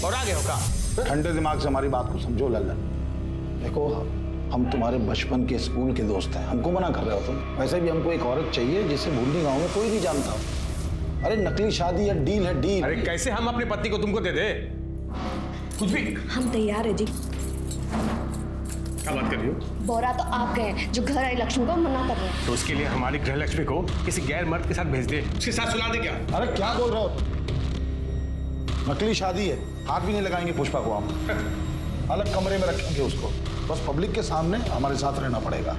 और आ गए हो का? ठंडे दिमाग से हमारी बात को समझो लल्लन। देखो, हम तुम्हारे बचपन के स्कूल के दोस्त हैं, हमको मना कर रहे हो तुम? वैसे भी हमको एक औरत चाहिए जिसे भूलनी गांव में कोई नहीं जानता हो। अरे नकली शादी है, डील है डील। अरे कैसे हम अपनी पत्नी को तुमको दे दे? कुछ भी। हम तैयार है जी। क्या बात कर रही हो? बोरा तो आप गए जो घर आई लक्ष्मी को मना कर रहे हैं। तो उसके लिए हमारी गृह लक्ष्मी को किसी गैर मर्द के साथ भेज दे, उसके साथ सुला दे क्या? अरे क्या बोल रहे हो? नकली शादी है, हाथ भी नहीं लगाएंगे पुष्पा को हम। अलग कमरे में रखेंगे उसको, बस पब्लिक के सामने हमारे साथ रहना पड़ेगा।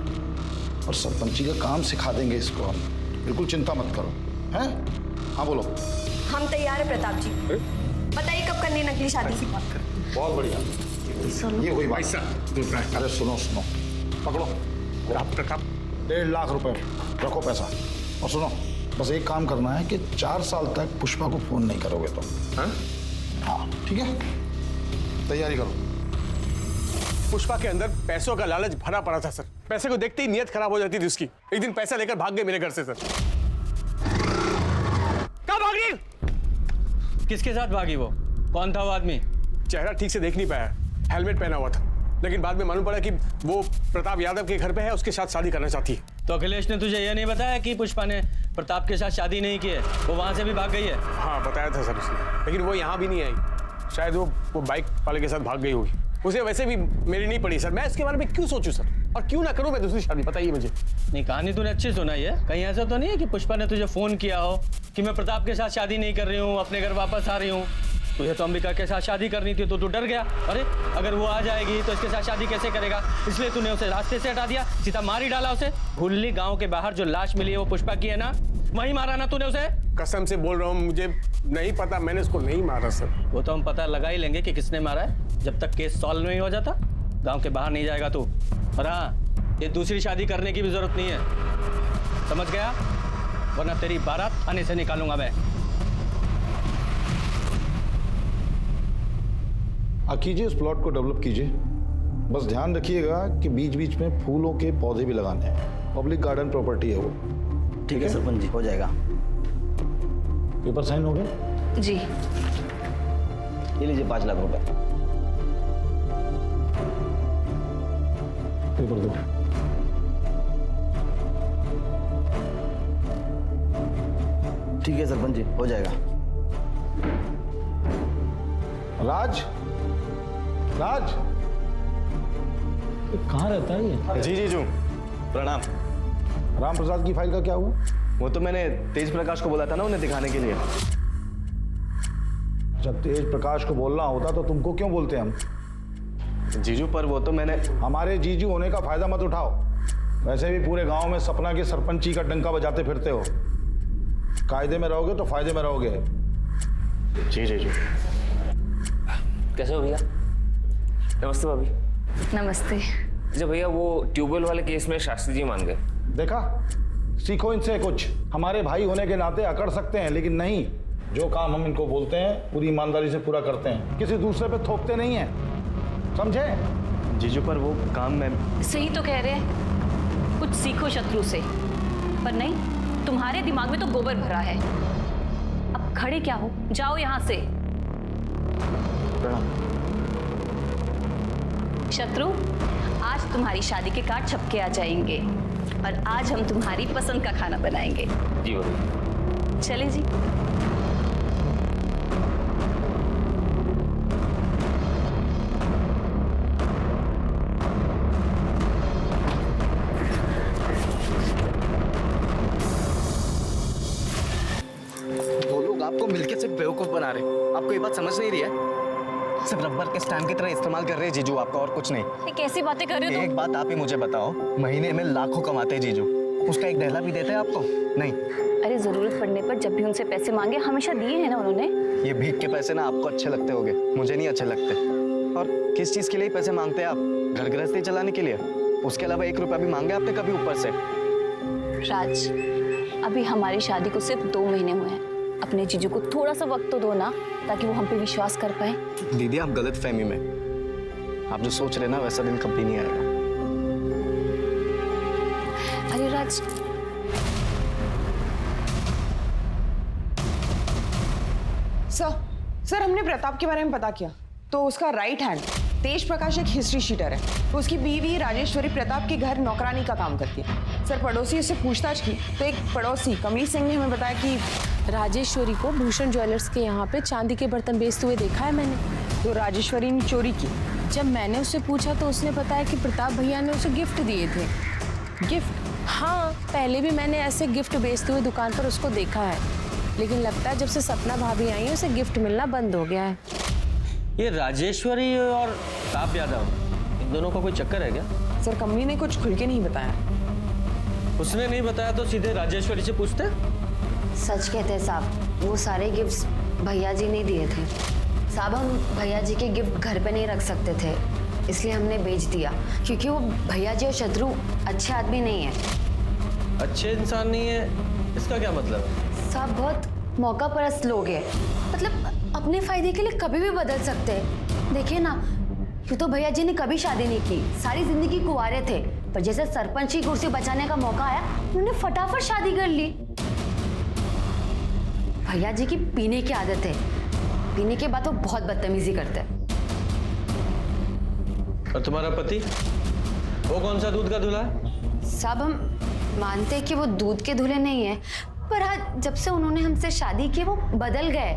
और सरपंची का काम सिखा देंगे इसको हम। बिल्कुल चिंता मत करो, हैं? हाँ बोलो। हम तैयार है प्रताप जी। बताइए कब करनी है नकली शादी? बहुत बढ़िया, ये हुई बात। पैसा दो प्राय। अरे सुनो सुनो, पकड़ो। आप प्रताप 1.5 लाख रुपए रखो पैसा। और सुनो, बस एक काम करना है कि 4 साल तक पुष्पा को फोन नहीं करोगे तुम। हाँ ठीक है, तैयारी करो। पुष्पा के अंदर पैसों का लालच भरा पड़ा था सर। पैसे को देखते ही नियत खराब हो जाती थी उसकी। एक दिन पैसा लेकर भाग गए मेरे घर से सर। कहाँ भाग रही? किसके साथ भागी वो? कौन था वो आदमी? चेहरा ठीक से देख नहीं पाया, हेलमेट पहना हुआ था, लेकिन बाद में मालूम पड़ा कि वो प्रताप यादव के घर पे है, उसके साथ शादी करना चाहती है। तो अखिलेश ने तुझे यह नहीं बताया कि पुष्पा ने प्रताप के साथ शादी नहीं की है? वो वहां से भी भाग गई है? हाँ बताया था सर उसने, लेकिन वो यहाँ भी नहीं आई। शायद वो बाइक वाले के साथ भाग गई होगी। उसे वैसे भी मेरी नहीं पड़ी सर। मैं इसके बारे में क्यों सोचूं सर, और क्यों ना करूं मैं दूसरी शादी? बताइए मुझे। नहीं, कहानी तूने अच्छी सुनाई है। कहीं ऐसा तो नहीं है कि पुष्पा ने तुझे फोन किया हो कि मैं प्रताप के साथ शादी नहीं कर रही हूँ, अपने घर वापस आ रही हूँ? तुझे तो अंबिका के साथ शादी करनी थी, तो तू डर गया। अरे अगर वो आ जाएगी तो इसके साथ शादी कैसे करेगा, इसलिए तूने उसे रास्ते से हटा दिया, सीधा मार ही डाला उसे। भूलनी गांव के बाहर जो लाश मिली है वो पुष्पा की है ना? वहीं मारा ना तूने उसे? कसम से बोल रहा हूँ, मुझे नहीं पता, मैंने उसको नहीं मारा सर। वो तो हम पता लगा ही लेंगे कि किसने मारा है, जब तक केस सॉल्व नहीं हो जाता गांव के बाहर नहीं जाएगा तू। और हाँ, ये दूसरी शादी करने की भी जरूरत नहीं है, समझ गया? वरना तेरी बारात थाने से निकालूंगा मैं। कीजिए, उस प्लॉट को डेवलप कीजिए। बस ध्यान रखिएगा कि बीच बीच में फूलों के पौधे भी लगाने हैं। पब्लिक गार्डन प्रॉपर्टी है वो। ठीक है सरपंच जी, हो जाएगा। पेपर साइन हो गए? जी। ये लीजिए 5 लाख रुपए। पेपर दो। ठीक है सरपंच जी, हो जाएगा। राज, राज कहाँ रहता है ये? जी जीजू, प्रणाम। राम प्रसाद की फाइल का क्या हुआ? वो तो मैंने तेज प्रकाश को बोला था ना उन्हें दिखाने के लिए। जब तेज प्रकाश को बोलना होता तो तुमको क्यों बोलते हम? जीजू पर वो तो मैंने। हमारे जीजू होने का फायदा मत उठाओ। वैसे भी पूरे गांव में सपना की सरपंची का डंका बजाते फिरते हो। कायदे में रहोगे तो फायदे में रहोगे। जी जीजू। कैसे हो भैया? नमस्ते भाभी। नमस्ते। अच्छा भैया, वो ट्यूबवेल वाले केस में शास्त्री जी मान गए। देखा, सीखो इनसे कुछ। हमारे भाई होने के नाते अकड़ सकते हैं, लेकिन नहीं, जो काम हम इनको बोलते हैं पूरी ईमानदारी से पूरा करते हैं, किसी दूसरे पे थोपते नहीं हैं, समझे? जीजू पर वो काम मैं। सही तो कह रहे हैं, कुछ सीखो शत्रु से। पर नहीं, तुम्हारे दिमाग में तो गोबर भरा है। अब खड़े क्या हो, जाओ यहां से। शत्रु, आज तुम्हारी शादी के कार्ड छपके आ जाएंगे और आज हम तुम्हारी पसंद का खाना बनाएंगे। जी भाभी। चले जी। दो लोग आपको मिलके सिर्फ बेवकूफ बना रहे। आपको ये बात समझ नहीं रही है? सिर्फ रबर के स्टैम्प की तरह इस्तेमाल कर रहे हैं जीजू आपका, और कुछ नहीं। ये कैसी बातें कर रहे हो एक बात आप ही मुझे बताओ, महीने में लाखों कमाते हैं जीजू, उसका एक दहला भी देते हैं आपको? नहीं। अरे जरूरत पड़ने पर जब भी उनसे पैसे मांगे हमेशा दिए हैं ना उन्होंने। ये भीख के पैसे ना आपको अच्छे लगते होंगे, मुझे नहीं अच्छे लगते। और किस चीज के लिए पैसे मांगते हैं आप? घर गृहस्थी चलाने के लिए? उसके अलावा 1 रुपया भी मांगे आपने कभी ऊपर से? राज, अभी हमारी शादी को सिर्फ 2 महीने हुए हैं। अपने जीजू को थोड़ा सा वक्त तो दो ना, ताकि वो हम पे विश्वास कर पाए। दीदी आप गलत फहमी में, आप जो सोच रहे ना वैसा दिन कभी नहीं आएगा। अरे राज, सर हमने प्रताप के बारे में पता किया तो उसका राइट हैंड तेज प्रकाश एक हिस्ट्री शीटर है। उसकी बीवी राजेश्वरी प्रताप के घर नौकरानी का काम करती है। सर पड़ोसी उससे पूछताछ की तो एक पड़ोसी कमली सिंह ने हमें बताया कि राजेश्वरी को भूषण ज्वेलर्स के यहाँ पे चांदी के बर्तन बेचते हुए देखा है मैंने। तो राजेश्वरी ने चोरी की। जब मैंने उससे पूछा तो उसने बताया कि प्रताप भैया ने उसे गिफ्ट दिए थे। गिफ्ट? हाँ, पहले भी मैंने ऐसे गिफ्ट बेचते हुए दुकान पर उसको देखा है, लेकिन लगता है जब से सपना भाभी आई है उसे गिफ्ट मिलना बंद हो गया है। ये राजेश्वरी और प्रताप यादव, इन दोनों का कोई चक्कर है क्या? सर कमली ने कुछ खुल के नहीं बताया। उसने नहीं बताया तो सीधे राजेश्वरी से पूछते। सच कहते हैं साहब, वो सारे गिफ्ट्स भैया जी ने दिए थे। साहब हम भैया जी के गिफ्ट घर पे नहीं रख सकते थे, इसलिए हमने बेच दिया, क्योंकि वो भैया जी और शत्रु अच्छे आदमी नहीं है। अच्छे इंसान नहीं है इसका क्या मतलब है? साहब बहुत मौका परस्त लोग हैं, मतलब अपने फायदे के लिए कभी भी बदल सकते हैं। देखिए ना, यूँ तो भैया जी ने कभी शादी नहीं की, सारी जिंदगी कुंवारे थे, पर जैसे सरपंच की कुर्सी बचाने का मौका आया उन्होंने फटाफट शादी कर ली। भैया जी की पीने की आदत है, पीने के बाद वो बहुत बदतमीजी करते हैं। और तुम्हारा पति, वो कौन सा दूध का दूल्हा है? साहब हम मानते हैं कि वो दूध के दूल्हे नहीं है, पर आज जब से उन्होंने हमसे शादी की वो बदल गए।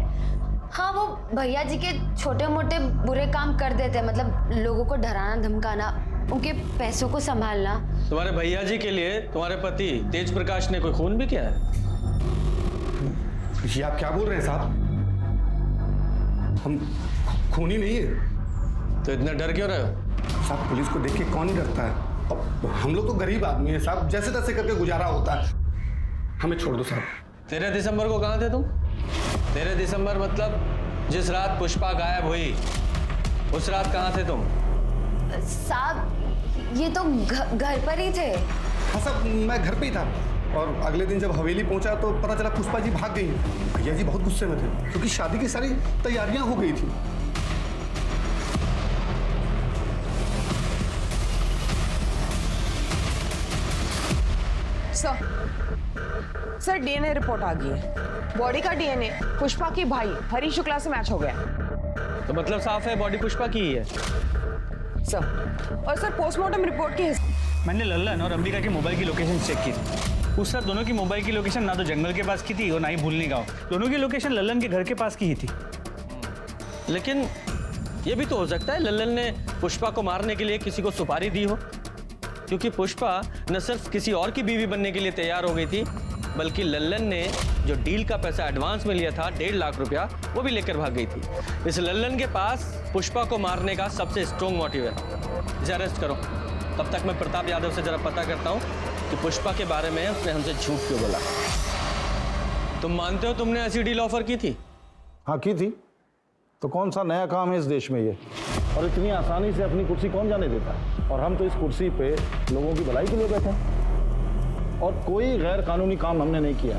हाँ, वो भैया जी के छोटे मोटे बुरे काम कर देते हैं, मतलब लोगों को डराना धमकाना, उनके पैसों को संभालना। तुम्हारे भैया जी के लिए तुम्हारे पति तेज प्रकाश ने कोई खून भी किया है? ये आप क्या बोल रहे हैं साहब? हम खूनी नहीं है। तो इतना डर क्यों रहे हो? साहब पुलिस को देख के कौन ही डरता है। अब हम लोग तो गरीब आदमी है साहब, जैसे तैसे करके गुजारा होता है। हमें छोड़ दो साहब। 13 दिसंबर को कहाँ थे तुम? 13 दिसंबर मतलब जिस रात पुष्पा गायब हुई, उस रात कहाँ थे तुम? साहब ये तो घर पर ही थे। हाँ साहब, मैं घर पे ही था, और अगले दिन जब हवेली पहुंचा तो पता चला पुष्पा जी भाग गई। भैया जी बहुत गुस्से में थे, क्योंकि शादी की सारी तैयारियां हो गई थी। सर डीएनए रिपोर्ट आ गई है। बॉडी का डीएनए पुष्पा के भाई हरी शुक्ला से मैच हो गया। तो मतलब साफ है बॉडी पुष्पा की ही है। सर और सर पोस्टमार्टम रिपोर्ट के मैंने लल्लन और अंबिका की मोबाइल की लोकेशन चेक की। उस रात दोनों की मोबाइल की लोकेशन ना तो जंगल के पास की थी और ना ही भूलनी गाँव। दोनों की लोकेशन लल्लन के घर के पास की ही थी। लेकिन ये भी तो हो सकता है लल्लन ने पुष्पा को मारने के लिए किसी को सुपारी दी हो, क्योंकि पुष्पा न सिर्फ किसी और की बीवी बनने के लिए तैयार हो गई थी, बल्कि लल्लन ने जो डील का पैसा एडवांस में लिया था 1.5 लाख रुपया, वो भी लेकर भाग गई थी। इस लल्लन के पास पुष्पा को मारने का सबसे स्ट्रॉन्ग मोटिव है। इसे अरेस्ट करो। तब तक मैं प्रताप यादव से जरा पता करता हूँ कि पुष्पा के बारे में उसने हमसे झूठ क्यों बोला। तुम मानते हो तुमने ऐसी डील ऑफर की थी? हाँ की थी। तो कौन सा नया काम है इस देश में ये? और इतनी आसानी से अपनी कुर्सी कौन जाने देता है? और हम तो इस कुर्सी पे लोगों की भलाई के लिए बैठे हैं, और कोई गैर कानूनी काम हमने नहीं किया।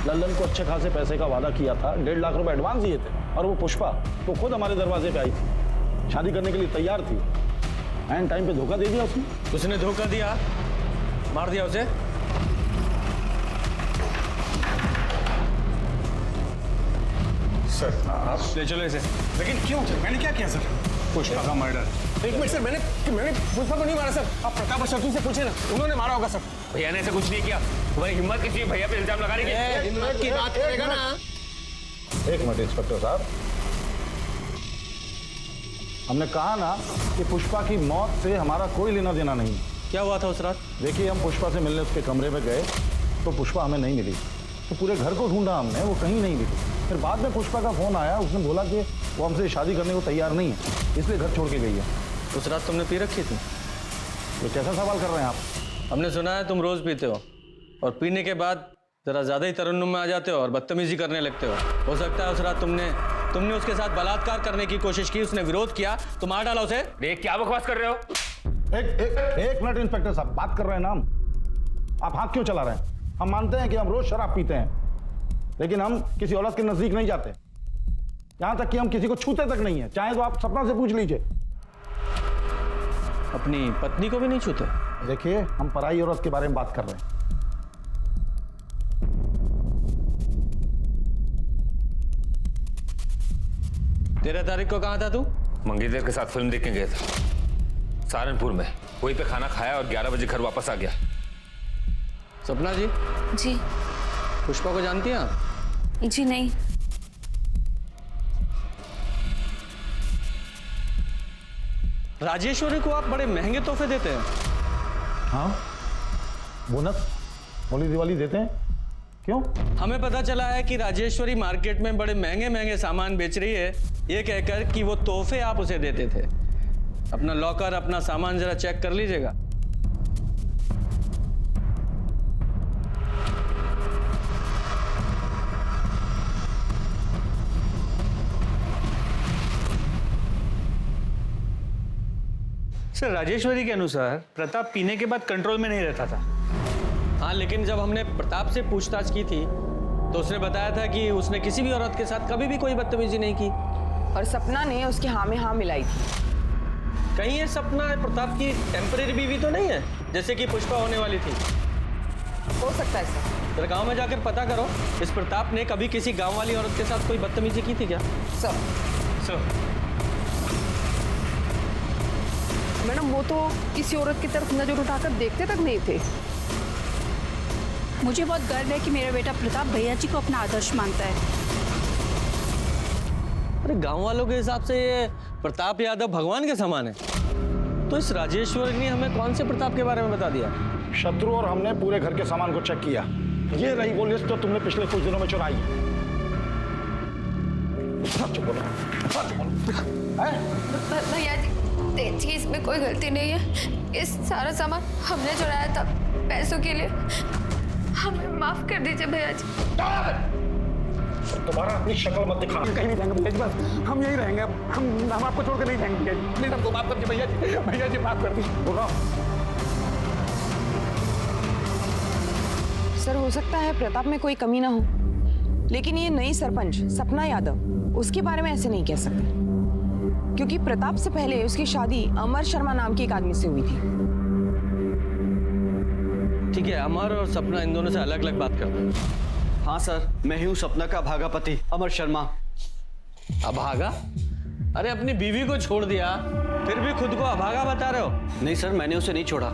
लल्लन को अच्छे खासे पैसे का वादा किया था, 1.5 लाख रुपए एडवांस दिए थे, और वो पुष्पा तो खुद हमारे दरवाजे पे आई थी, शादी करने के लिए तैयार थी। एंड टाइम पे धोखा दे दिया उसने। उसने धोखा दिया, मार दिया उसे। सर आप ले चलो इसे। लेकिन क्यों? मैंने क्या किया सर? पुष्पा का मर्डर। एक मिनट सर, मैंने पुष्पा को नहीं मारा सर। आप प्रताप और शत्रु से पूछे ना, उन्होंने मारा होगा सर। भैया ने ऐसा कुछ नहीं किया। तुम्हारी हिम्मत किसी है भैया पे इल्जाम लगाने की? हिम्मत की बात करेगा ना। एक मिनट इंस्पेक्टर साहब, हमने कहा ना कि पुष्पा की मौत से हमारा कोई लेना देना नहीं। क्या हुआ था उस रात? देखिए, हम पुष्पा से मिलने उसके कमरे में गए तो पुष्पा हमें नहीं मिली, तो पूरे घर को ढूंढा हमने, वो कहीं नहीं मिली। फिर बाद में पुष्पा का फोन आया, उसने बोला कि वो हमसे शादी करने को तैयार नहीं है, इसलिए घर छोड़ के गई है। उस रात तुमने पी रखी थी? तो कैसा सवाल कर रहे हैं आप? हमने सुना है तुम रोज पीते हो, और पीने के बाद जरा ज्यादा ही तरन्नुम में आ जाते हो और बदतमीजी करने लगते हो सकता है उस रात तुमने उसके साथ बलात्कार करने की कोशिश की, उसने विरोध किया तो मार डाला उसे। देख क्या बकवास कर रहे हो? एक मिनट इंस्पेक्टर साहब, बात कर रहे हैं ना हम। आप हाथ क्यों चला रहे हैं? हम मानते हैं कि हम रोज शराब पीते हैं, लेकिन हम किसी औरत के नजदीक नहीं जाते, यहां तक कि हम किसी को छूते तक नहीं है। चाहे तो आप सपना से पूछ लीजिए। अपनी पत्नी को भी नहीं छूते? देखिए, हम पराई औरत के बारे में बात कर रहे हैं। 13 तारीख को कहाँ था तू? मंगेतर के साथ फिल्म देखने गया था सहारनपुर में। वहीं पे खाना खाया और 11 बजे घर वापस आ गया। सपना जी, जी पुष्पा को जानती हैं आप? जी नहीं। राजेश्वरी को आप बड़े महंगे तोहफे देते हैं। हाँ, बोनस होली दिवाली देते हैं। क्यों? हमें पता चला है कि राजेश्वरी मार्केट में बड़े महंगे महंगे सामान बेच रही है, ये कहकर कि वो तोहफे आप उसे देते थे। अपना लॉकर, अपना सामान जरा चेक कर लीजिएगा। सर, राजेश्वरी के अनुसार प्रताप पीने के बाद कंट्रोल में नहीं रहता था। हाँ, लेकिन जब हमने प्रताप से पूछताछ की थी तो उसने बताया था कि उसने किसी भी औरत के साथ कभी भी कोई बदतमीजी नहीं की। और सपना ने उसके हाँ में हाँ मिलाई थी। कहीं ये सपना प्रताप की टेम्परेरी बीवी तो नहीं है, जैसे कि पुष्पा होने वाली थी? हो सकता है सर। तो गांव में जाकर पता करो, इस प्रताप ने कभी किसी गांव वाली औरत के साथ कोई बदतमीजी की थी क्या? सर मैडम, वो तो किसी औरत की तरफ नजर उठाकर देखते तक नहीं थे। मुझे बहुत गर्व है कि मेरा बेटा प्रताप भैया जी को अपना आदर्श मानता है। अरे गांव वालों के हिसाब से ये प्रताप यादव भगवान के समान है, तो इस राजेश्वरी ने हमें कौन से प्रताप के बारे में बता दिया? शत्रु और हमने पूरे घर के सामान को चेक किया। ये रही वो लिस्ट जो तुमने पिछले कुछ दिनों में चुराई। सच बोलो, सच बोलो। भैया जी, तेज की इसमें कोई गलती नहीं है। इस सारा सामान हमने चुराया था पैसों के लिए। हमें माफ कर दीजिए भैया जी। तुम्हारा अपनी शक्ल मत दिखा। कहीं नहीं जाएंगे भैया जी, बस हम यहीं रहेंगे। हम आपको छोड़कर नहीं जाएंगे भैया जी। प्लीज हमको माफ कर दीजिए भैया जी। भैया जी माफ कर दीजिए। बोलो। सर, हो सकता है प्रताप में कोई कमी ना हो, लेकिन ये नई सरपंच सपना यादव, उसके बारे में ऐसे नहीं कह सकते, क्योंकि प्रताप से पहले उसकी शादी अमर शर्मा नाम के एक आदमी से हुई थी। ठीक है, अमर और सपना इन दोनों से अलग अलग बात करते हैं। हाँ सर, मैं ही हूँ सपना का अभागा पति अमर शर्मा। अभागा? अरे अपनी बीवी को छोड़ दिया, फिर भी खुद को अभागा बता रहे हो? नहीं सर, मैंने उसे नहीं छोड़ा,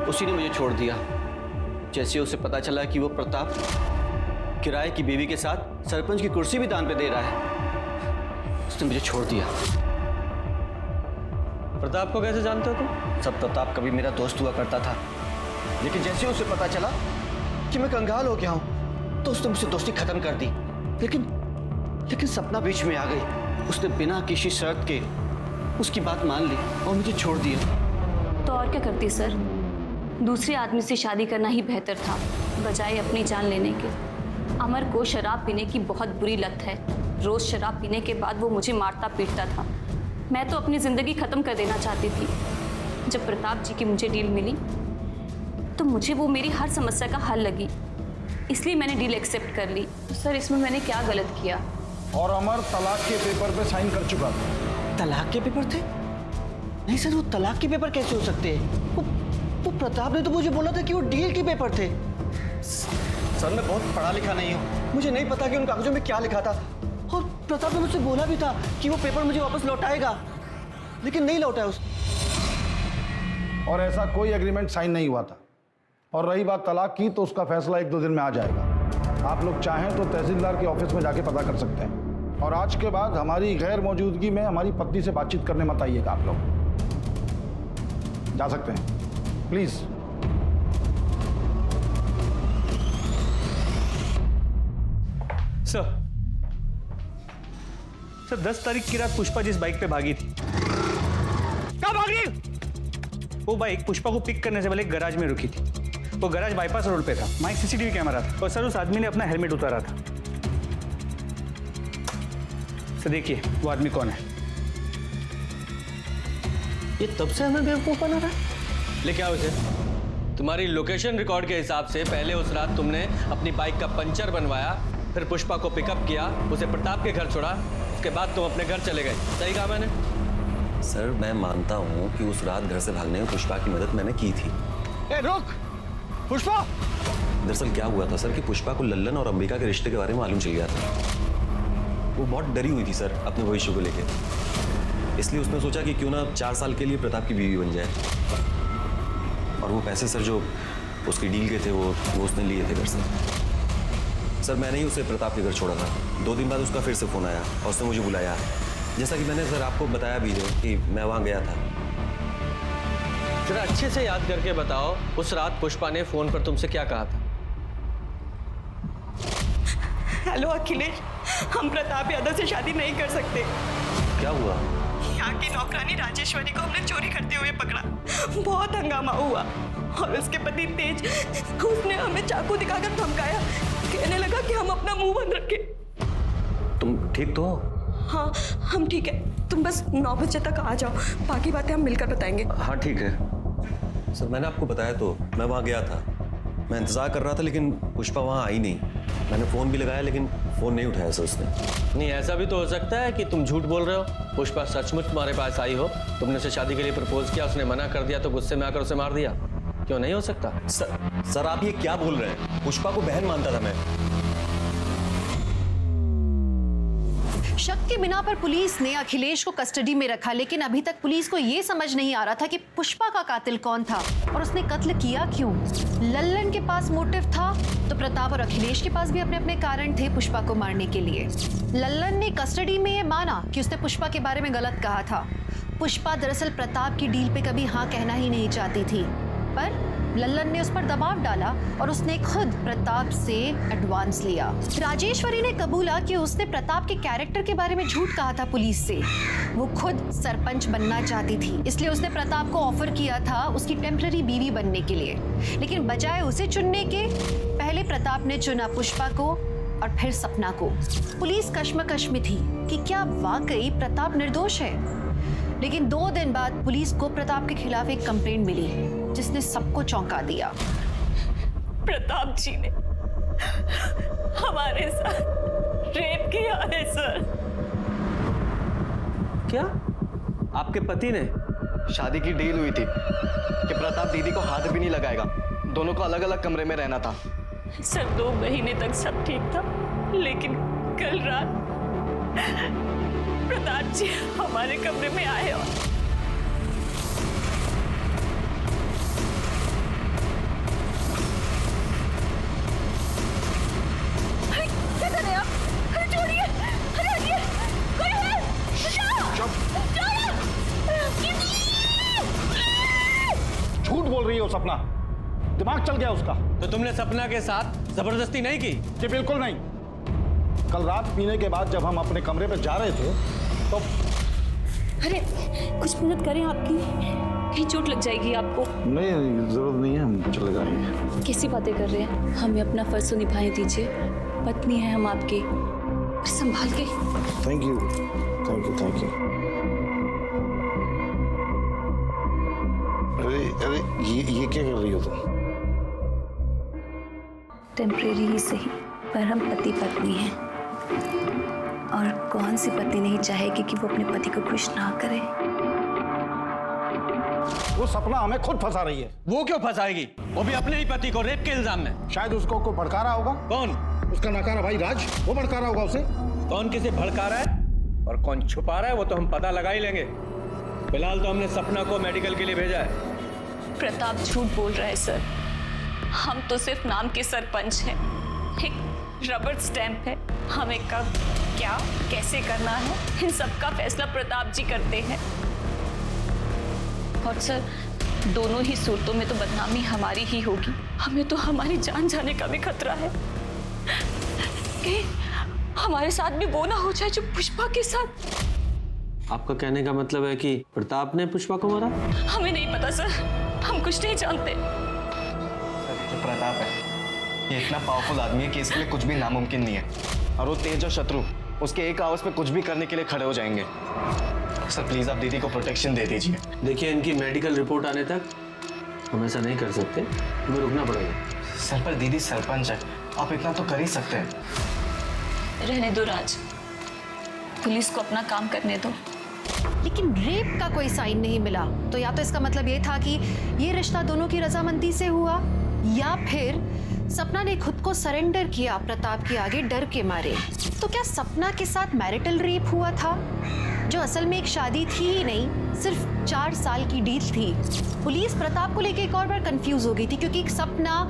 उसी ने मुझे छोड़ दिया। जैसे उसे पता चला कि वो प्रताप किराए की बीवी के साथ सरपंच की कुर्सी भी दान पे दे रहा है, उसने मुझे छोड़ दिया। प्रताप को कैसे जानते हो तुम? सब प्रताप कभी मेरा दोस्त हुआ करता था, लेकिन जैसे उसे पता चला कि मैं कंगाल हो गया हूं तो उसने मुझसे दोस्ती खत्म कर दी। लेकिन सपना बीच में आ गई। उसने बिना किसी शर्त के उसकी बात मान ली और मुझे छोड़ दिया। तो और क्या करती सर? दूसरे आदमी से शादी करना ही बेहतर था, बजाय अपनी जान लेने के। अमर को शराब पीने की बहुत बुरी लत है। रोज शराब पीने के बाद वो मुझे मारता पीटता था। मैं तो अपनी जिंदगी खत्म कर देना चाहती थी। जब प्रताप जी की मुझे डील मिली तो मुझे वो मेरी हर समस्या का हल लगी, इसलिए मैंने डील एक्सेप्ट कर ली। सर, इसमें मैंने क्या गलत किया? और अमर तलाक के पेपर पे साइन कर चुका था। तलाक के पेपर थे? नहीं सर, वो तलाक के पेपर कैसे हो सकते हैं? वो प्रताप ने तो मुझे बोला था कि वो डील के पेपर थे। सर, मैं बहुत पढ़ा लिखा नहीं हूँ, मुझे नहीं पता कि उन कागजों में क्या लिखा था। और प्रताप ने मुझसे बोला भी था कि वो पेपर मुझे वापस लौटाएगा, लेकिन नहीं लौटाया उस। और ऐसा कोई एग्रीमेंट साइन नहीं हुआ था। और रही बात तलाक की, तो उसका फैसला 1-2 दिन में आ जाएगा। आप लोग चाहें तो तहसीलदार के ऑफिस में जाके पता कर सकते हैं। और आज के बाद हमारी गैर मौजूदगी में हमारी पत्नी से बातचीत करने मत आइएगा। आप लोग जा सकते हैं, प्लीज। सर 10 तारीख की रात पुष्पा जिस बाइक पे भागी थी, कब भागी? वो बाइक पुष्पा को पिक करने से पहले एक गैराज में रुकी थी। वो गैराज बाईपास रोड पे था, वहाँ एक सीसीटीवी कैमरा था और सर उस आदमी ने अपना हेलमेट उतारा था। सर देखिए वो आदमी कौन है। ये तब से हमें बेवकूफ बना रहा है। लेके आओ इसे। तुम्हारी लोकेशन रिकॉर्ड के हिसाब से पहले उस रात तुमने अपनी बाइक का पंचर बनवाया, फिर पुष्पा को पिकअप किया, उसे प्रताप के घर छोड़ा, उसके बाद तुम अपने घर चले गए। सही कहा मैंने? सर, मैं मानता हूँ कि उस रात घर से भागने में पुष्पा की मदद मैंने की थी। ए, रुक! पुष्पा! दरअसल क्या हुआ था सर कि पुष्पा को लल्लन और अंबिका के रिश्ते के बारे में मालूम चल गया था। वो बहुत डरी हुई थी सर अपने भविष्य को लेकर, इसलिए उसने सोचा कि क्यों ना 4 साल के लिए प्रताप की बीवी बन जाए। और वो पैसे सर जो उसकी डील के थे वो उसने लिए थे घर से। सर मैंने ही उसे प्रताप के घर छोड़ा था। 2 दिन बाद उसका फिर से फ़ोन आया और उसने मुझे बुलाया, जैसा कि मैंने सर आपको बताया भी है कि मैं वहाँ गया था। जरा अच्छे से याद करके बताओ, उस रात पुष्पा ने फोन पर तुमसे क्या कहा था? हेलो अखिलेश, हम प्रताप यादव से शादी नहीं कर सकते। क्या हुआ? यहाँ की नौकरानी राजेश्वरी को हमने चोरी करते हुए पकड़ा। बहुत हंगामा हुआ और उसके पति तेज, उसने हमें चाकू दिखाकर धमकाया, कहने लगा कि हम अपना मुंह बंद रखें। तुम ठीक तो हो? हाँ हम ठीक है, तुम बस 9 बजे तक आ जाओ, बाकी बातें हम मिलकर बताएंगे। हाँ ठीक है सर, मैंने आपको बताया तो, मैं वहाँ गया था, मैं इंतजार कर रहा था लेकिन पुष्पा वहाँ आई नहीं। मैंने फ़ोन भी लगाया लेकिन फ़ोन नहीं उठाया सर उसने। नहीं, ऐसा भी तो हो सकता है कि तुम झूठ बोल रहे हो, पुष्पा सचमुच तुम्हारे पास आई हो, तुमने उसे शादी के लिए प्रपोज किया, उसने मना कर दिया तो गुस्से में आकर उसे मार दिया। क्यों नहीं हो सकता? सर आप ये क्या बोल रहे हैं? पुष्पा को बहन मानता था मैं। शक के बिना पर पुलिस ने अखिलेश को कस्टडी में रखा, लेकिन अभी तक पुलिस को यह समझ नहीं आ रहा था कि पुष्पा का कातिल कौन था और उसने कत्ल किया क्यों। लल्लन के पास मोटिव था तो प्रताप और अखिलेश के पास भी अपने अपने कारण थे पुष्पा को मारने के लिए। लल्लन ने कस्टडी में यह माना कि उसने पुष्पा के बारे में गलत कहा था। पुष्पा दरअसल प्रताप की डील पे कभी हाँ कहना ही नहीं चाहती थी, पर लल्लन ने उस पर दबाव डाला और उसने खुद प्रताप से एडवांस लिया। राजेश्वरी ने कबूला कि उसने प्रताप के कैरेक्टर के बारे में झूठ कहा था पुलिस से। वो खुद सरपंच बनना चाहती थी, इसलिए उसने प्रताप को ऑफर किया था उसकी टेम्पररी बीवी बनने के लिए, लेकिन बजाय उसे चुनने के पहले प्रताप ने चुना पुष्पा को और फिर सपना को। पुलिस कश्मकश में थी कि क्या वाकई प्रताप निर्दोष है, लेकिन 2 दिन बाद पुलिस को प्रताप के खिलाफ एक कंप्लेंट मिली जिसने सबको चौंका दिया। प्रताप जी ने हमारे साथ रेप किया है सर। क्या? आपके पति ने? शादी की डील हुई थी कि प्रताप दीदी को हाथ भी नहीं लगाएगा, दोनों को अलग अलग कमरे में रहना था। सर 2 महीने तक सब ठीक था, लेकिन कल रात प्रताप जी हमारे कमरे में आए और क्या कर रहे हैं आप? अरे छोड़िए, अरे हटिए, कोई है? बचाओ! झूठ बोल रही हो सपना, दिमाग चल गया उसका। तो तुमने सपना के साथ जबरदस्ती नहीं की? जी बिल्कुल नहीं। कल रात पीने के बाद जब हम अपने कमरे पे जा रहे थे तो अरे कुछ मदद करें आपकी, कहीं चोट लग जाएगी आपको। नहीं जरूरत नहीं है, हम चले जाएंगे। कैसी बातें कर रहे हैं? हमें अपना फर्ज तो निभाने दीजिए, पत्नी है हम आपकी, संभाल के। Thank you thank you thank you. अरे अरे ये क्या कर रही हो तुम? टेम्परेरी ही सही, पर हम पति पत्नी हैं, और कौन सी पत्नी नहीं चाहेगी कि वो अपने पति को खुश ना करे। वो सपना हमें खुद फंसा रही है। वो क्यों फंसाएगी? वो भी अपने ही पति को रेप के इल्जाम में। शायद उसको कोई भड़का रहा होगा। कौन? उसका नकारा भाई राज, वो भड़का रहा होगा उसे। कौन किसे भड़का रहा है और कौन छुपा रहा है वो तो हम पता लगा ही लेंगे। फिलहाल तो हमने सपना को मेडिकल के लिए भेजा है। प्रताप झूठ बोल रहा है सर, हम तो सिर्फ नाम के सरपंच हैं, एक रबर स्टैंप है। हमें कब क्या कैसे करना है इन सब का फैसला प्रताप जी करते हैं। और सर दोनों ही सूरतों में तो बदनामी हमारी ही होगी। हमें तो हमारी जान जाने का भी खतरा है कि हमारे साथ भी वो ना हो जाए जो पुष्पा के साथ। आपका कहने का मतलब है कि प्रताप ने पुष्पा को मारा? हमें नहीं पता सर, हम कुछ नहीं जानते। जो प्रताप है ये इतना पावरफुल आदमी है कि इसके लिए कुछ भी नामुमकिन नहीं है, और वो तेज और शत्रु उसके एक आवाज पे कुछ भी करने के लिए खड़े हो जाएंगे। सर प्लीज आप दीदी को प्रोटेक्शन दे दीजिए। देखिए इनकी मेडिकल रिपोर्ट आने तक हम ऐसा नहीं कर सकते, तुम्हें रुकना पड़ेगा। सर पर दीदी सरपंच है, आप इतना तो कर ही सकते हैं। रहने दो राज, पुलिस को अपना काम करने दो। लेकिन रेप का कोई साइन नहीं मिला, तो या तो इसका मतलब ये था कि ये रिश्ता दोनों की रजामंदी से हुआ, या फिर सपना ने खुद को सरेंडर किया प्रताप के आगे डर के मारे। तो क्या सपना के साथ मैरिटल रेप हुआ था, जो असल में एक शादी थी ही नहीं, सिर्फ 4 साल की डील थी? पुलिस प्रताप को लेकर एक और बार कंफ्यूज हो गई थी, क्योंकि सपना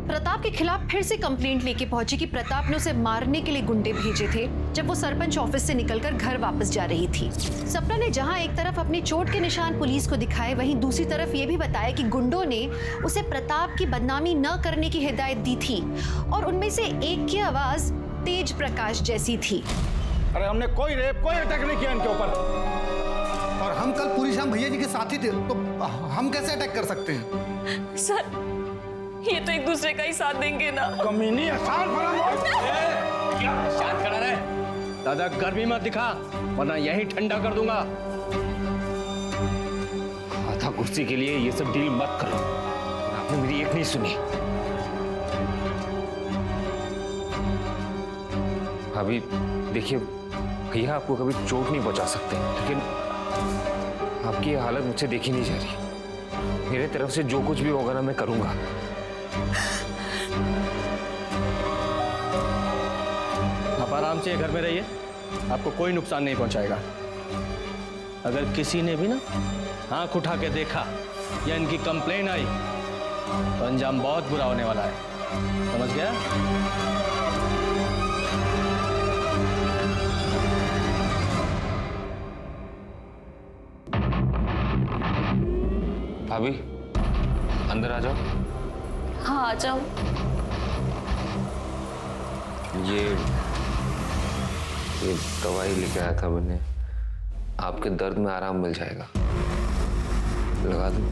प्रताप के खिलाफ फिर से कंप्लेंट लेके पहुंची कि प्रताप ने उसे मारने के लिए गुंडे भेजे थे जब वो सरपंच ऑफिस से निकलकर घर वापस जा रही थी। सपना ने जहां एक तरफ अपनी चोट के निशान पुलिस को दिखाए, वहीं दूसरी तरफ ये भी बताया कि गुंडों ने उसे प्रताप की बदनामी न करने की हिदायत दी थी, और उनमें से एक की आवाज तेज प्रकाश जैसी थी। अरे हमने कोई रेप कोई अटैक नहीं किया इनके ऊपर, और हम कल पूरी शाम भैया जी के साथ ही थे, तो हम कैसे अटैक कर सकते हैं? सर, ये तो एक दूसरे का ही साथ देंगे ना। कमीनी शांत खड़ा रहे, दादा गर्मी मत दिखा, वरना यही ठंडा कर दूंगा। आधा कुर्सी के लिए ये सब डील मत करो, आपने मेरी एक नहीं सुनी। भाभी देखिए, भैया आपको कभी चोट नहीं पहुंचा सकते, लेकिन आपकी ये हालत मुझसे देखी नहीं जा रही। मेरे तरफ से जो कुछ भी होगा ना, मैं करूंगा। आप आराम से घर में रहिए, आपको कोई नुकसान नहीं पहुंचाएगा। अगर किसी ने भी ना आंख उठा के देखा या इनकी कंप्लेन आई, तो अंजाम बहुत बुरा होने वाला है, समझ गया? भाभी अंदर आ जाओ। हाँ, आ जाओ। ये दवाई लेके आया था मैंने, आपके दर्द में आराम मिल जाएगा, लगा दूं?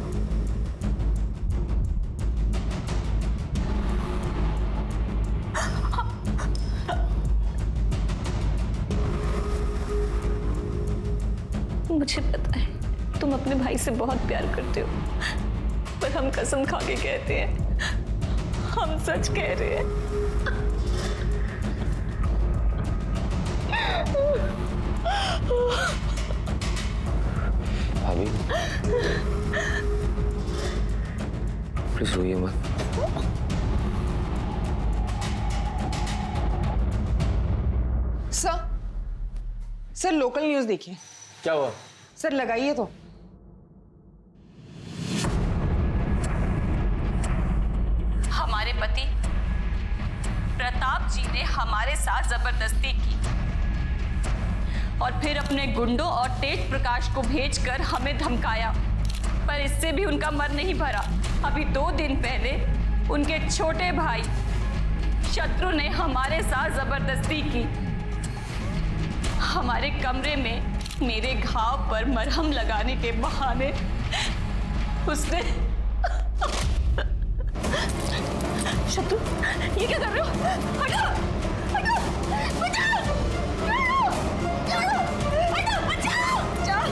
मुझे पता है तुम अपने भाई से बहुत प्यार करते हो, पर हम कसम खा के कहते हैं, हम सच कह रहे हैं। भाभी प्लीज रोइए मत। सर लोकल न्यूज़ देखिए। क्या हुआ? सर लगाइए तो। हमारे पति प्रताप जी ने हमारे साथ जबरदस्ती की और फिर अपने गुंडों और तेज प्रकाश को भेजकर हमें धमकाया, पर इससे भी उनका मन नहीं भरा। अभी 2 दिन पहले उनके छोटे भाई शत्रु ने हमारे साथ जबरदस्ती की। हमारे कमरे में मेरे घाव पर मरहम लगाने के बहाने उसने शत्रु, ये क्या कर रहे हो? हटो, हटो, बचाओ, हटो, बचाओ, बचाओ,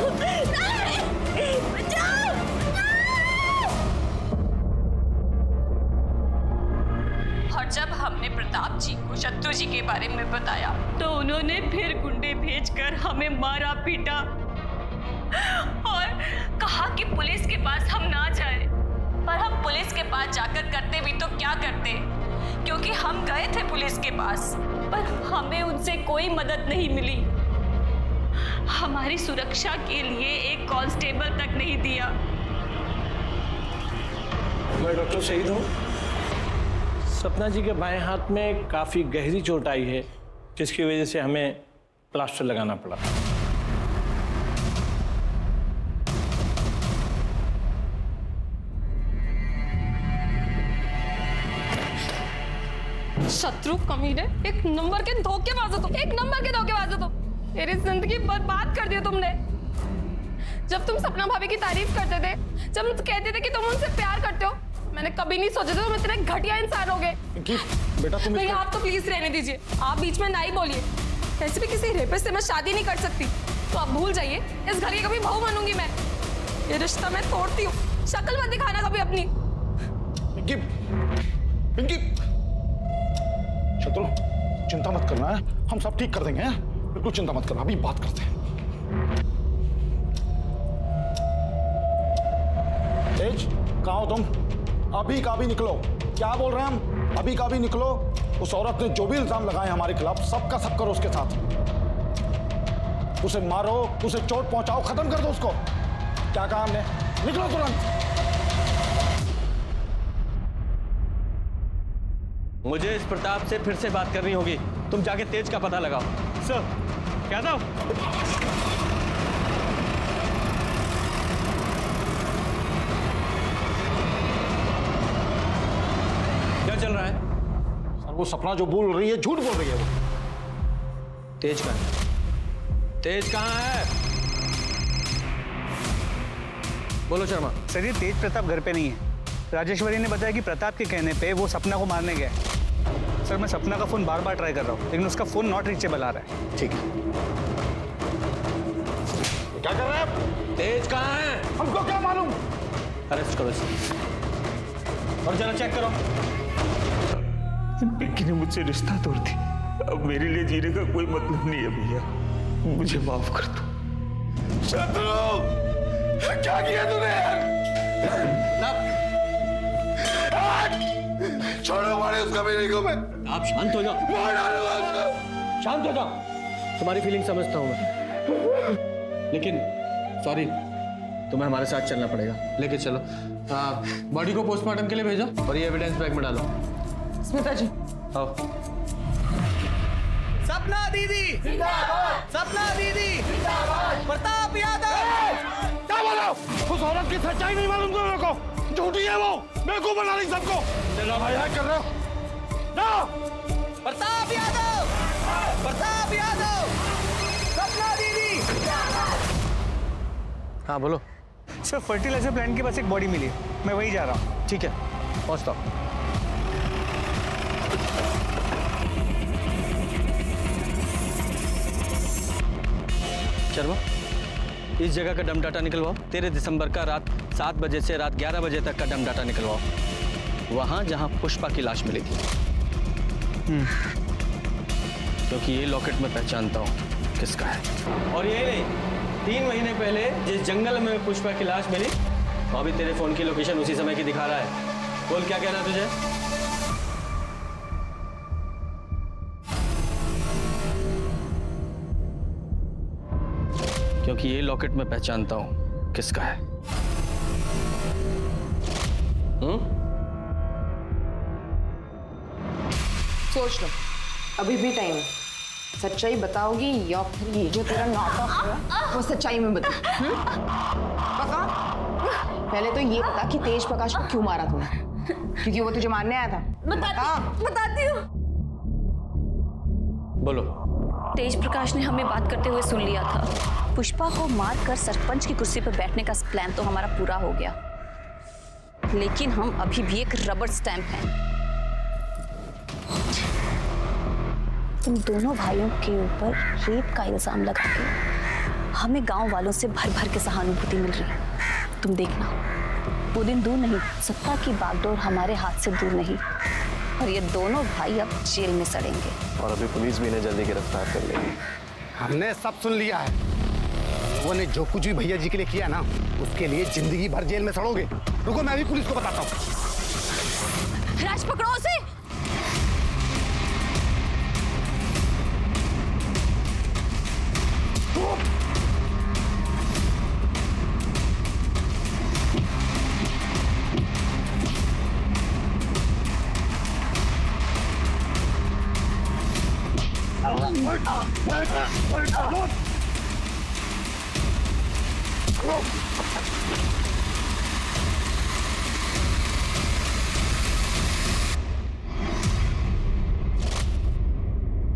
नहीं, बचाओ। और जब हमने प्रताप जी को शत्रु जी के बारे में बताया, तो उन्होंने फिर गुंडे भेजकर हमें मारा पीटा और कहा कि पुलिस के पास हम ना जाएं। पर हम पुलिस के पास जाकर करते भी तो क्या करते, क्योंकि हम गए थे पुलिस के पास, पर हमें उनसे कोई मदद नहीं मिली। हमारी सुरक्षा के लिए एक कांस्टेबल तक नहीं दिया। मैं डॉक्टर शहीद हूँ। सपना जी के बाएं हाथ में काफी गहरी चोट आई है, जिसकी वजह से हमें प्लास्टर लगाना पड़ा। शत्रु कमीने, एक नंबर के धोखेबाज हो तुम, एक नंबर के धोखेबाज हो तुम। मेरी जिंदगी बर्बाद कर दी तुमने। जब तुम सपना भाभी की तारीफ करते थे, जब तुम कहते थे कि तुम उनसे प्यार करते हो, मैंने कभी नहीं सोचा था तुम इतने घटिया इंसान होगे। बेटा तुम नहीं, आप तो प्लीज रहने दीजिए, आप बीच में ना ही बोलिए। ऐसे भी किसी रेपिस्ट से मैं शादी नहीं कर सकती, तो आप भूल जाइए। इस घर की कभी बहू बनूंगी मैं। ये रिश्ता मैं तोड़ती हूँ। शक्ल मत दिखाना कभी अपनी। पिंकी, शत्रु चिंता मत करना है, हम सब ठीक कर देंगे। बिल्कुल चिंता मत करना, अभी बात करते हैं। तेज, कहाँ हो तुम? अभी का भी निकलो। क्या बोल रहे हैं हम? अभी का भी निकलो, उस औरत ने जो भी इल्जाम लगाए हमारे खिलाफ सबका सब करो उसके साथ। उसे मारो, उसे चोट पहुंचाओ, खत्म कर दो उसको। क्या कहा हमने? निकलो तुरंत। मुझे इस प्रताप से फिर से बात करनी होगी। तुम जाके तेज का पता लगाओ। सर क्या था? क्या चल रहा है? सर वो सपना जो बोल रही है झूठ बोल रही है। वो तेज कहाँ है? तेज कहाँ है? बोलो शर्मा। सर ये तेज प्रताप घर पे नहीं है। राजेश्वरी ने बताया कि प्रताप के कहने पे वो सपना को मारने गया। सर मैं सपना का फोन बार बार ट्राई कर रहा हूँ लेकिन उसका फोन नॉट रीचेबल आ रहा है। ठीक है। क्या कर रहे हैं आप? तेज कहाँ है? हमको क्या मालूम? अरेस्ट करो इसे और जरा चेक करो। पिंकी ने मुझसे रिश्ता तोड़ दी। अब मेरे लिए जीने का कोई मतलब नहीं है भैया, मुझे माफ कर दो। शत्रु, क्या किया तूने? छोड़ो मारे उसका बेटे को। मैं आप शांत हो जाओ। मार डालूंगा उसको। शांत हो जाओ। तुम्हारी फीलिंग समझता हूं मैं, लेकिन सॉरी, तुम्हें हमारे साथ चलना पड़ेगा। लेके चलो। बॉडी को पोस्टमार्टम के लिए भेजो और ये एविडेंस बैग में डालो। स्मिता जी, आओ। सपना दीदी जिंदाबाद, सपना दीदी जिंदाबाद, प्रताप यादव। क्या बोलो? उस औरत की सच्चाई नहीं मालूम तुम लोगों को? झूठी है वो, बेवकूफ बना रही सबको। तेरा भाई है कर रहे हो ना? प्रताप यादव, प्रताप यादव, सपना दीदी। हाँ बोलो। सर फर्टिलाइजर प्लांट के पास एक बॉडी मिली है, मैं वहीं जा रहा हूँ। ठीक है, पहुंचता हूँ। शर्मा, इस जगह का डम डाटा निकलवाओ। 13 दिसंबर का रात 7 बजे से रात 11 बजे तक का डम डाटा निकलवाओ, वहां जहां पुष्पा की लाश मिली थी। क्योंकि ये लॉकेट मैं पहचानता हूं किसका है। और ये नहीं, 3 महीने पहले जिस जंगल में पुष्पा की लाश मिली, वहां भी तेरे फोन की लोकेशन उसी समय की दिखा रहा है। बोल क्या कहना तुझे? क्योंकि ये लॉकेट मैं पहचानता हूं किसका है। सोच लो, अभी भी टाइम है। सच्चाई बताओगी या फिर ये जो तेरा नाटक है वो सच्चाई में बता? पता? पहले तो ये बता कि तेज प्रकाश को क्यों मारा तूने? क्योंकि वो तुझे मारने आया था। बताती हूँ। बोलो। तेज प्रकाश ने हमें बात करते हुए सुन लिया था। पुष्पा को मारकर सरपंच की कुर्सी पर बैठने का प्लान तो हमारा पूरा हो गया, लेकिन हम अभी भी एक रबर स्टैंप हैं। तुम दोनों भाइयों के ऊपर रेप का इल्जाम लगा के हमें गांव वालों से भर भर के सहानुभूति मिल रही है। तुम देखना, वो दिन दूर नहीं, सत्ता की बागडोर हमारे हाथ से दूर नहीं, और ये दोनों भाई अब जेल में सड़ेंगे। और अभी पुलिस भी इन्हें जल्दी गिरफ्तार कर लेगी। हमने सब सुन लिया है। लोगों ने जो कुछ भी भैया जी के लिए किया ना, उसके लिए जिंदगी भर जेल में सड़ोगे। रुको, मैं भी पुलिस को बताता हूँ। राज पकड़ो उसे।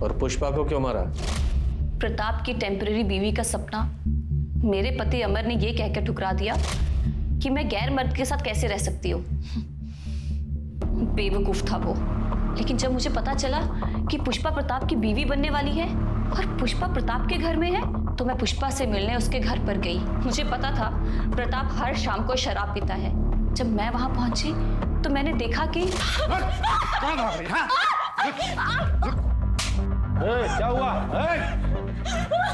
और पुष्पा को क्यों मारा? प्रताप की टेम्पररी बीवी का सपना मेरे पति अमर ने यह कहकर ठुकरा दिया कि मैं गैर मर्द के साथ कैसे रह सकती हूँ। बेवकूफ था वो। लेकिन जब मुझे पता चला कि पुष्पा प्रताप की बीवी बनने वाली है और पुष्पा प्रताप के घर में है, तो मैं पुष्पा से मिलने उसके घर पर गई। मुझे पता था प्रताप हर शाम को शराब पीता है। जब मैं वहां पहुंची तो मैंने देखा कि क्या हुआ?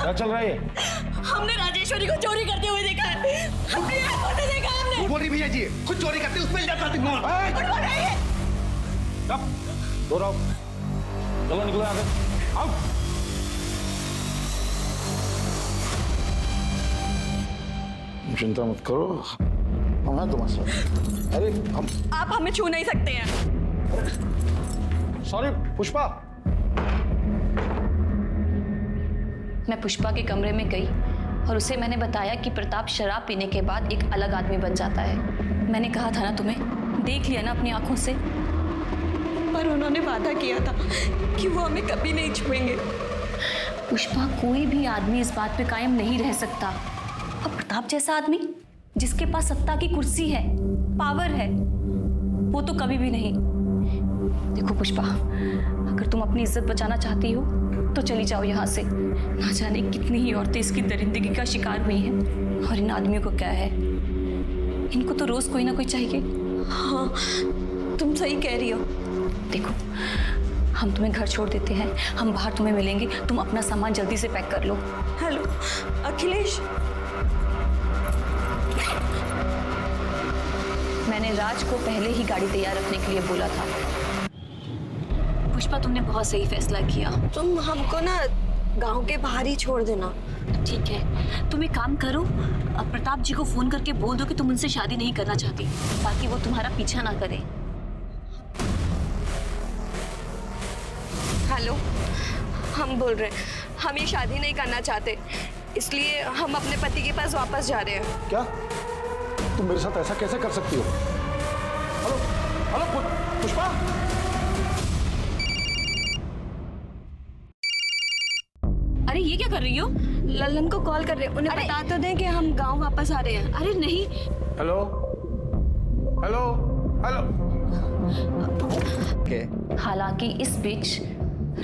क्या चल रहा है? हमने राजेश्वरी को चोरी करते हुए देखा है। हमने आंखों से देखा। हमने बोल रही भैया जी खुद चोरी करते, उसमें इल्जाम लगाती। दूर आओ, चलो निकलो यहाँ से, आओ। चिंता मत करो, हम हैं तुम्हारे साथ। अरे हम आप हमें छू नहीं सकते हैं। सॉरी पुष्पा। मैं पुष्पा के कमरे में गई और उसे मैंने बताया कि प्रताप शराब पीने के बाद एक अलग आदमी बन जाता है। मैंने कहा था ना तुम्हें, देख लिया ना अपनी आंखों से। पर उन्होंने वादा किया था कि वो हमें कभी नहीं छुएंगे। पुष्पा, कोई भी आदमी इस बात पे कायम नहीं रह सकता। और प्रताप जैसा आदमी जिसके पास सत्ता की कुर्सी है, पावर है, वो तो कभी भी नहीं। देखो पुष्पा, अगर तुम अपनी इज्जत बचाना चाहती हो तो चली जाओ यहाँ से। ना जाने कितनी ही औरतें इसकी दरिंदगी का शिकार हुई हैं। और इन आदमियों को क्या है, इनको तो रोज कोई ना कोई चाहिए। हाँ, तुम सही कह रही हो। देखो, हम तुम्हें घर छोड़ देते हैं, हम बाहर तुम्हें मिलेंगे। तुम अपना सामान जल्दी से पैक कर लो। हेलो अखिलेश। मैंने राज को पहले ही गाड़ी तैयार रखने के लिए बोला था। पुष्पा, तुमने बहुत सही फैसला किया। तुम हमको ना गांव के बाहर ही छोड़ देना। ठीक है, तुम एक काम करो, अब प्रताप जी को फोन करके बोल दो कि तुम उनसे शादी नहीं करना चाहती, ताकि वो तुम्हारा पीछा ना करे। हेलो, हम बोल रहे हैं, हम ये शादी नहीं करना चाहते, इसलिए हम अपने पति के पास वापस जा रहे हैं। क्या तुम मेरे साथ ऐसा कैसे कर सकती हो? Hello hello Pushpa. अरे ये क्या कर रही हो? लल्लन को कॉल कर रहे हैं, उन्हें बता तो दें कि हम गांव वापस आ रहे हैं। अरे नहीं। Hello hello hello. हालांकि इस बीच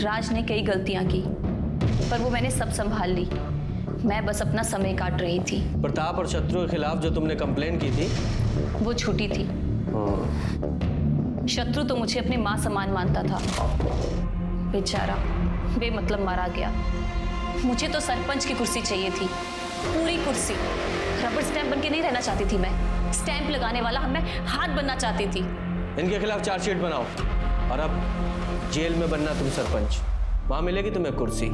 राज ने कई गलतियां की, पर वो मैंने सब संभाल ली। मैं बस अपना समय काट रही थी। प्रताप और शत्रु के खिलाफ जो तुमने कंप्लेन की थी वो झूठी थी। शत्रु तो मुझे अपनी माँ समान मानता था, बेचारा बेमतलब मारा गया। मुझे तो सरपंच की कुर्सी चाहिए थी, पूरी कुर्सी। रबर स्टैंप बनके नहीं रहना चाहती थी मैं, स्टैंप लगाने वाला मैं हाथ बनना चाहती थी। इनके खिलाफ चार्जशीट बनाओ और अब जेल में बनना तुम सरपंच, वहां मिलेगी तुम्हें कुर्सी।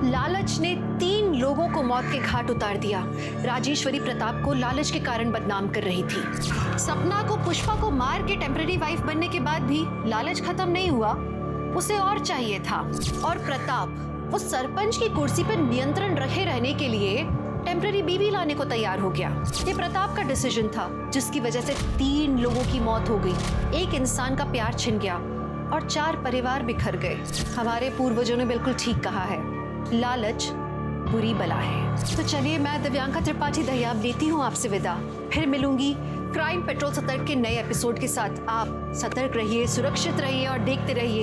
लालच ने 3 लोगों को मौत के घाट उतार दिया। राजेश्वरी प्रताप को लालच के कारण बदनाम कर रही थी। सपना को पुष्पा को मार के टेम्पररी वाइफ बनने के बाद भी लालच खत्म नहीं हुआ, उसे और चाहिए था। और प्रताप उस सरपंच की कुर्सी पर नियंत्रण रखे रहने के लिए टेम्पररी बीवी लाने को तैयार हो गया। ये प्रताप का डिसीजन था, जिसकी वजह से 3 लोगों की मौत हो गई, एक इंसान का प्यार छिन गया और 4 परिवार बिखर गए। हमारे पूर्वजों ने बिल्कुल ठीक कहा है, लालच बुरी बला है। तो चलिए, मैं दिव्यांका त्रिपाठी दहियाब लेती हूँ आपसे विदा। फिर मिलूंगी क्राइम पेट्रोल सतर्क के नए एपिसोड के साथ। आप सतर्क रहिए, सुरक्षित रहिए और देखते रहिए